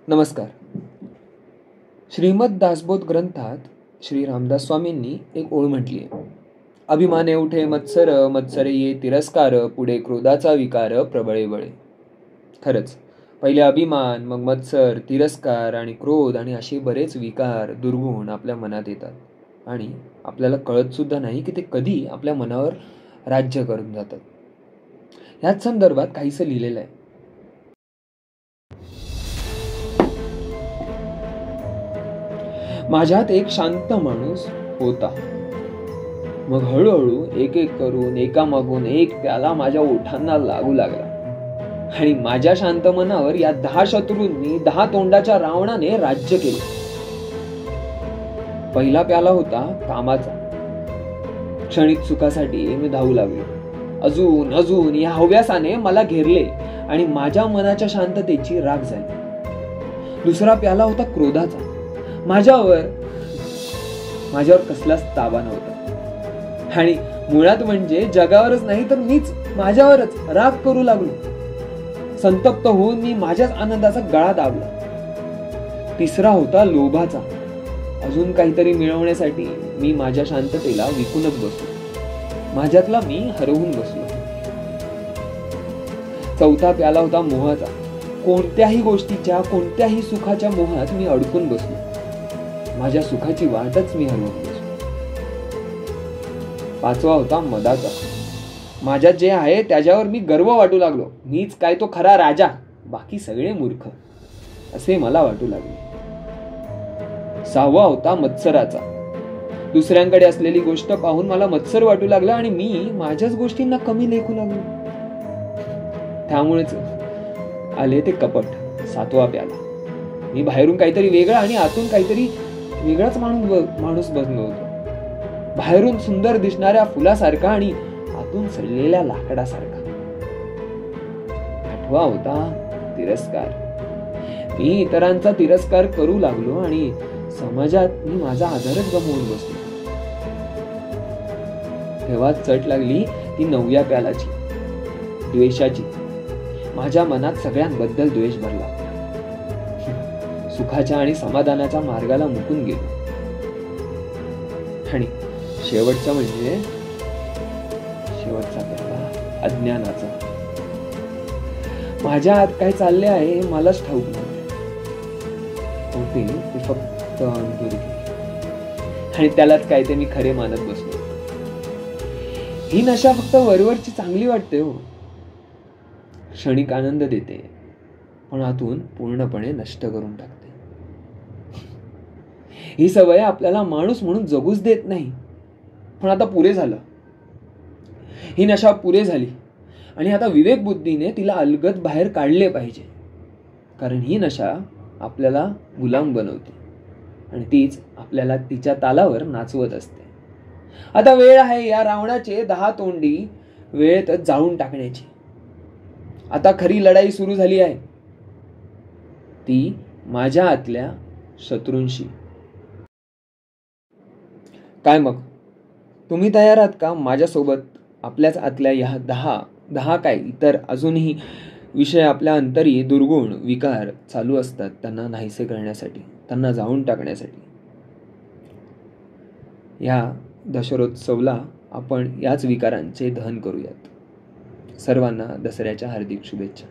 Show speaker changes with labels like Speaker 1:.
Speaker 1: नमस्कार. श्रीमद दासबोध ग्रंथात श्री रामदास स्वामींनी एक ओळ म्हटली आहे. अभिमाने उठे मत्सर, मत्सरे ये तिरस्कार, पुढे क्रोधाचा विकार प्रबळे बळे. खरंच पहिले अभिमान, मग मत्सर, तिरस्कार आणि क्रोध आणि असे बरेच विकार, दुर्गुण आपल्या मनात येतात आणि आपल्याला कळत सुद्धा नाही की ते कधी आपल्या मनावर राज्य करून जातात. ह्याच संदर्भात काहीसं लिहिलेलं आहे. माझ्यात एक शांत माणूस होता. मग हळूहळू एक एक करून एकामागून एक प्याला माझ्या ओठांना लागू लागला आणि माझ्या शांत मनावर या 10 शत्रूंनी 10 तोंडाच्या रावणाने राज्य केले. पहिला प्याला होता कामाचा. क्षणिक सुखासाठी मी धावू लागलो. अजून अजून या हव्यासाने मला घेरले आणि माझ्या मनाच्या शांततेची राख झाली. दुसरा प्याला होता क्रोधाचा. माझ्यावर कसलाच ताबा नव्हता आणि मुळात म्हणजे जगावरच नाही तर मीच माझ्यावरच राग करू लागलो. संतप्त होऊन मी माझ्याच आनंदाचा गळा दाबला. तिसरा होता लोभाचा. अजून काहीतरी मिळवण्यासाठी मी माझ्या शांततेला विकूनच बसलो. माझ्यातला मी हरवून बसलो. चौथा प्याला होता मोहाचा. कोणत्याही गोष्टीच्या, कोणत्याही सुखाच्या मोहात मी अडकून बसलो. माझ्या सुखाची वाटच मी हरवून बसलो. पाचवा होता मदाचा. माझ्यात जे आहे त्याच्यावर मी गर्व वाटू लागलो. मीच काय तो खरा राजा, बाकी सगळे मूर्ख, असे मला वाटू लागले. सहावा होता मत्सराचा. दुसऱ्यांकडे असलेली गोष्ट पाहून मला मत्सर वाटू लागला आणि मी माझ्याच गोष्टींना कमी लेखू लागलो. त्यामुळेच आले ते कपट. सातवा प्याला. मी बाहेरून काहीतरी वेगळा आणि आतून काहीतरी वेगळाच माणूस बनलो होतो. बाहेरून सुंदर दिसणाऱ्या फुलासारखा आणि आतून सडलेल्या लाकडासारखा. आठवा होता तिरस्कार. मी इतरांचा तिरस्कार करू लागलो आणि समाजात मी माझा आधारच गमावून बसलो. तेव्हा चट लागली ती 9व्या प्यालाची, द्वेषाची. माझ्या मनात सगळ्यांबद्दल द्वेष भरला. सुखाच्या आणि समाधानाच्या मार्गाला मुकून गेलो. आणि शेवटचा प्याला अज्ञानाचा. माझ्या आत काय चालले आहे मलाच ठाऊक नव्हते. ते फक्त अनुभूती आणि त्यालाच काय ते मी खरे मानत बसलो. ही नशा फक्त वरवरची चांगली वाटते हो. क्षणिक आनंद देते, पण आतून पूर्णपणे नष्ट करून टाकते. ही सवय आपल्याला माणूस म्हणून जगूच देत नाही. पण आता पुरे झालं. ही नशा पुरे झाली आणि आता विवेक बुद्धीने तिला अलगद बाहेर काढले पाहिजे. कारण ही नशा आपल्याला गुलाम बनवते आणि तीच आपल्याला तिच्या तालावर नाचवत असते. आता वेळ आहे या रावणाचे 10 तोंडी वेळेतच जाळून टाकण्याची. आता खरी लढाई सुरू झाली आहे, ती माझ्या आतल्या शत्रूंशी. काय मग, तुम्ही तयार आहात का माझ्यासोबत आपल्याच आतल्या या 10 काय इतर अजूनही विषय आपल्या अंतरी दुर्गुण विकार चालू असतात त्यांना नाहीसे करण्यासाठी, त्यांना जाळून टाकण्यासाठी? या दशरोत्सवला आपण याच विकारांचे दहन करूयात. सर्वांना दसऱ्याच्या हार्दिक शुभेच्छा.